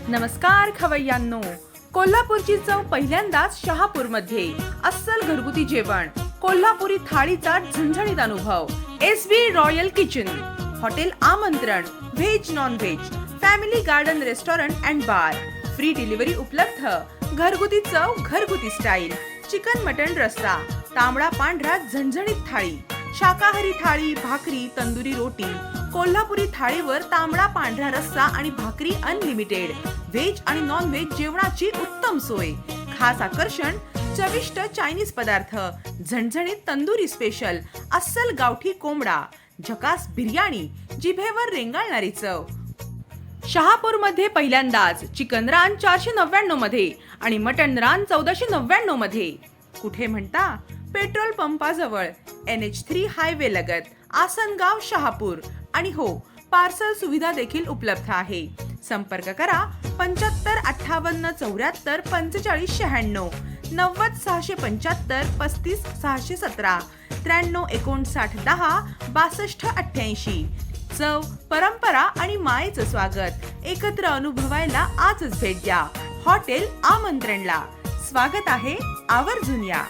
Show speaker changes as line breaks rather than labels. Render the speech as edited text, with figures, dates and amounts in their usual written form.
नमस्कार खवय्यांनो, कोल्हापूरची चव पहिल्यांदाच शहापूरमध्ये. अस्सल घरगुती जेवण, कोल्हापुरी थाळीचा झणझणीत अनुभव. एसबी रॉयल किचन, हॉटेल आमंत्रण, veg non veg, family garden restaurant and bar. Free delivery उपलब्ध. घरगुती चव, घरगुती स्टाईल. चिकन मटन रस्सा, तांबडा पांढरा झणझणीत थाळी, शाकाहारी थाळी, भाकरी, तंदुरी रोटी. कोल्हापुरी थाळीवर तांबडा पांढरा रस्सा आणि भाकरी अनलिमिटेड. व्हेज आणि नॉन व्हेज जेवणाची उत्तम सोय. खास आकर्षण चविष्ट चायनीज पदार्थ, झणझणीत तंदुरी स्पेशल, अस्सल गावठी कोंबडा, झकास बिर्याणी, जिभेवर रेंगाळणारी चव. शहापूरमध्ये पहिल्यांदाच चिकन रान 499 मध्ये आणि मटन रान 1499 मध्ये. कुठे म्हणता? पेट्रोल पंपाजवळ, NH3 हायवे लगत, आसनगाव, शहापूर. आणि हो, पार्सल सुविधा देखील उपलब्ध आहे. संपर्क करा 75 58 74 45 96, 90 675 35 617, 93 59 10 62 88. चव, परंपरा आणि मायेचं स्वागत एकत्र अनुभवायला आजच भेट द्या. हॉटेल आमंत्रणला. स्वागत आहे, आवर्जून या.